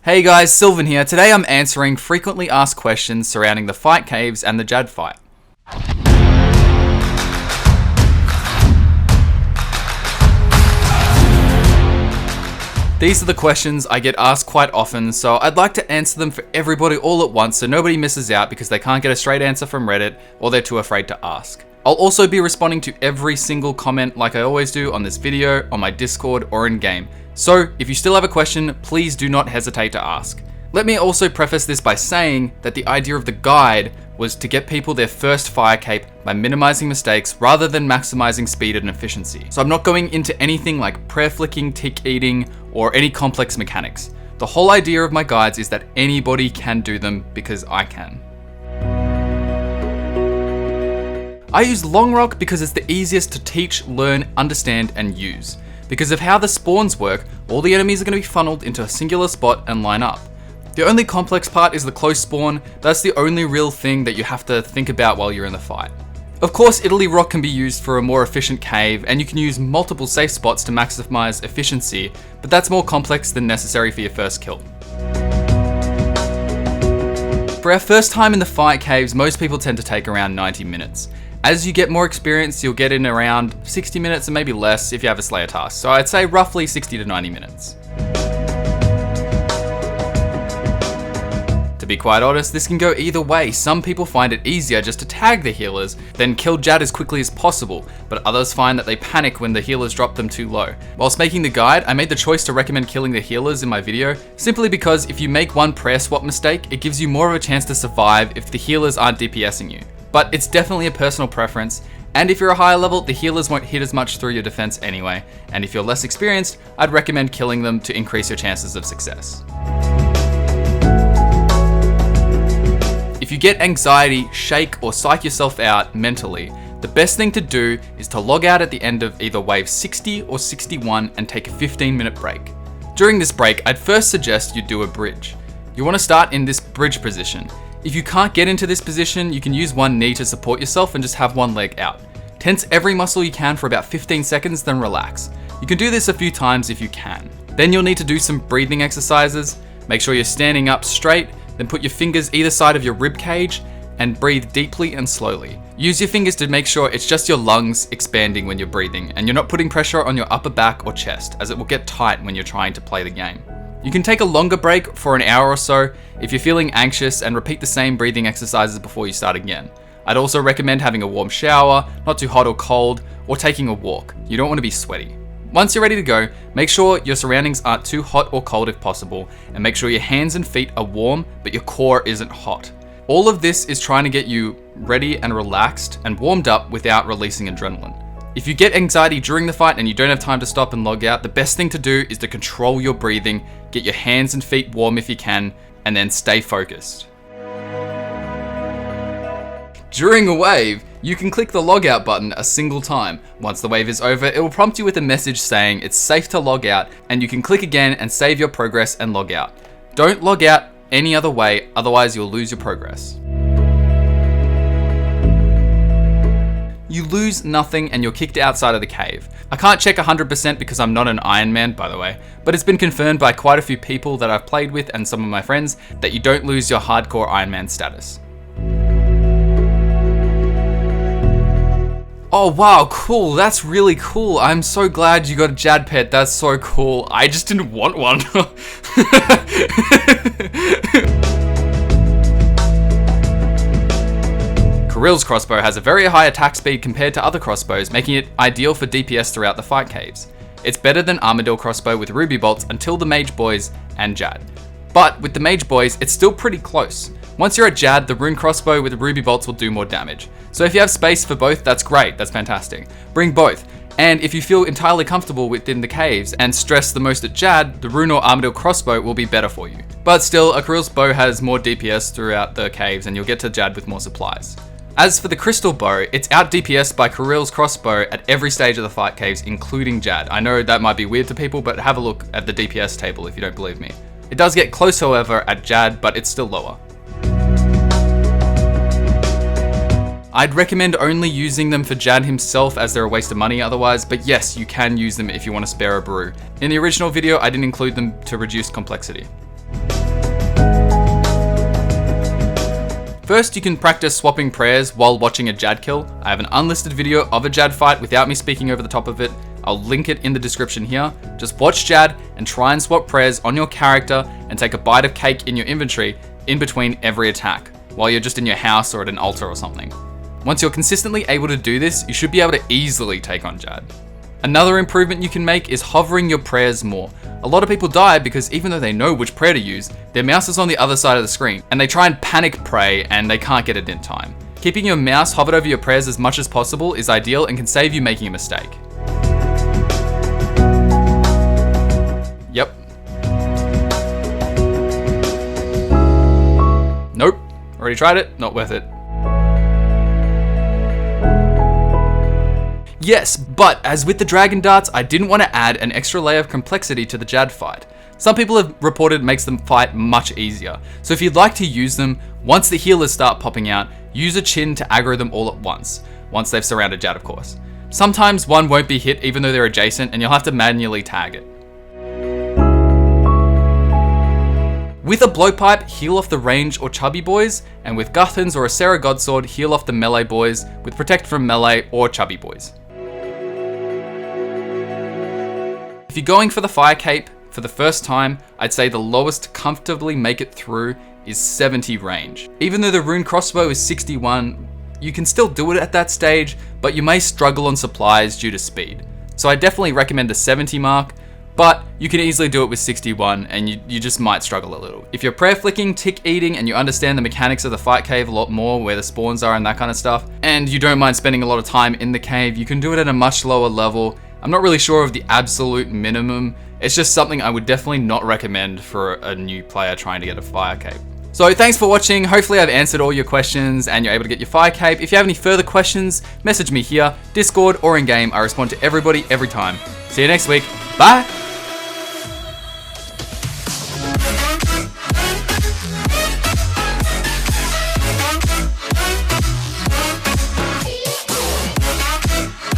Hey guys, Silven here. Today I'm answering frequently asked questions surrounding the fight caves and the Jad fight. These are the questions I get asked quite often, so I'd like to answer them for everybody all at once so nobody misses out because they can't get a straight answer from Reddit or they're too afraid to ask. I'll also be responding to every single comment like I always do on this video, on my Discord, or in-game. So, if you still have a question, please do not hesitate to ask. Let me also preface this by saying that the idea of the guide was to get people their first fire cape by minimizing mistakes rather than maximizing speed and efficiency. So I'm not going into anything like prayer flicking, tick eating, or any complex mechanics. The whole idea of my guides is that anybody can do them because I can. I use Long Rock because it's the easiest to teach, learn, understand, and use. Because of how the spawns work, all the enemies are going to be funneled into a singular spot and line up. The only complex part is the close spawn. That's the only real thing that you have to think about while you're in the fight. Of course, Italy Rock can be used for a more efficient cave, and you can use multiple safe spots to maximize efficiency, but that's more complex than necessary for your first kill. For our first time in the fight caves, most people tend to take around 90 minutes. As you get more experience, you'll get in around 60 minutes and maybe less if you have a Slayer task. So I'd say roughly 60 to 90 minutes. To be quite honest, this can go either way. Some people find it easier just to tag the healers, then kill Jad as quickly as possible, but others find that they panic when the healers drop them too low. Whilst making the guide, I made the choice to recommend killing the healers in my video, simply because if you make one prayer swap mistake, it gives you more of a chance to survive if the healers aren't DPSing you. But it's definitely a personal preference, and if you're a higher level, the healers won't hit as much through your defense anyway, and if you're less experienced, I'd recommend killing them to increase your chances of success. If you get anxiety, shake, or psych yourself out mentally, the best thing to do is to log out at the end of either wave 60 or 61 and take a 15-minute break. During this break, I'd first suggest you do a bridge. You want to start in this bridge position. If you can't get into this position, you can use one knee to support yourself and just have one leg out. Tense every muscle you can for about 15 seconds, then relax. You can do this a few times if you can. Then you'll need to do some breathing exercises. Make sure you're standing up straight, then put your fingers either side of your rib cage and breathe deeply and slowly. Use your fingers to make sure it's just your lungs expanding when you're breathing and you're not putting pressure on your upper back or chest, as it will get tight when you're trying to play the game. You can take a longer break for an hour or so if you're feeling anxious and repeat the same breathing exercises before you start again. I'd also recommend having a warm shower, not too hot or cold, or taking a walk. You don't want to be sweaty. Once you're ready to go, make sure your surroundings aren't too hot or cold if possible, and make sure your hands and feet are warm, but your core isn't hot. All of this is trying to get you ready and relaxed and warmed up without releasing adrenaline. If you get anxiety during the fight and you don't have time to stop and log out, the best thing to do is to control your breathing, get your hands and feet warm if you can, and then stay focused. During a wave, you can click the logout button a single time. Once the wave is over, it will prompt you with a message saying it's safe to log out, and you can click again and save your progress and log out. Don't log out any other way, otherwise you'll lose your progress. You lose nothing and you're kicked outside of the cave. I can't check 100% because I'm not an Iron Man, by the way, but it's been confirmed by quite a few people that I've played with and some of my friends that you don't lose your hardcore Iron Man status. Oh wow, cool, that's really cool. I'm so glad you got a Jad pet, that's so cool. I just didn't want one. Karil's crossbow has a very high attack speed compared to other crossbows, making it ideal for DPS throughout the fight caves. It's better than Armadillo crossbow with ruby bolts until the mage boys and Jad. But with the mage boys, it's still pretty close. Once you're at Jad, the rune crossbow with ruby bolts will do more damage. So if you have space for both, that's great, that's fantastic. Bring both. And if you feel entirely comfortable within the caves and stress the most at Jad, the rune or Armadillo crossbow will be better for you. But still, a Karil's bow has more DPS throughout the caves and you'll get to Jad with more supplies. As for the crystal bow, it's out DPS by Karil's crossbow at every stage of the fight caves, including Jad. I know that might be weird to people, but have a look at the DPS table if you don't believe me. It does get close, however, at Jad, but it's still lower. I'd recommend only using them for Jad himself as they're a waste of money otherwise, but yes, you can use them if you want to spare a brew. In the original video, I didn't include them to reduce complexity. First, you can practice swapping prayers while watching a Jad kill. I have an unlisted video of a Jad fight without me speaking over the top of it. I'll link it in the description here. Just watch Jad and try and swap prayers on your character and take a bite of cake in your inventory in between every attack, while you're just in your house or at an altar or something. Once you're consistently able to do this, you should be able to easily take on Jad. Another improvement you can make is hovering your prayers more. A lot of people die because even though they know which prayer to use, their mouse is on the other side of the screen and they try and panic pray and they can't get it in time. Keeping your mouse hovered over your prayers as much as possible is ideal and can save you making a mistake. Yep. Nope. Already tried it, not worth it. Yes, but as with the dragon darts, I didn't want to add an extra layer of complexity to the Jad fight. Some people have reported it makes them fight much easier. So if you'd like to use them, once the healers start popping out, use a chin to aggro them all at once they've surrounded Jad, of course. Sometimes one won't be hit even though they're adjacent and you'll have to manually tag it. With a blowpipe, heal off the range or chubby boys, and with Guthans or a Sarah Godsword, heal off the melee boys with protect from melee or chubby boys. If you're going for the fire cape for the first time, I'd say the lowest to comfortably make it through is 70 range. Even though the rune crossbow is 61, you can still do it at that stage, but you may struggle on supplies due to speed. So I definitely recommend the 70 mark, but you can easily do it with 61 and you just might struggle a little. If you're prayer flicking, tick eating, and you understand the mechanics of the fight cave a lot more, where the spawns are and that kind of stuff, and you don't mind spending a lot of time in the cave, you can do it at a much lower level. I'm not really sure of the absolute minimum. It's just something I would definitely not recommend for a new player trying to get a fire cape. So thanks for watching. Hopefully I've answered all your questions and you're able to get your fire cape. If you have any further questions, message me here, Discord or in game. I respond to everybody every time. See you next week. Bye.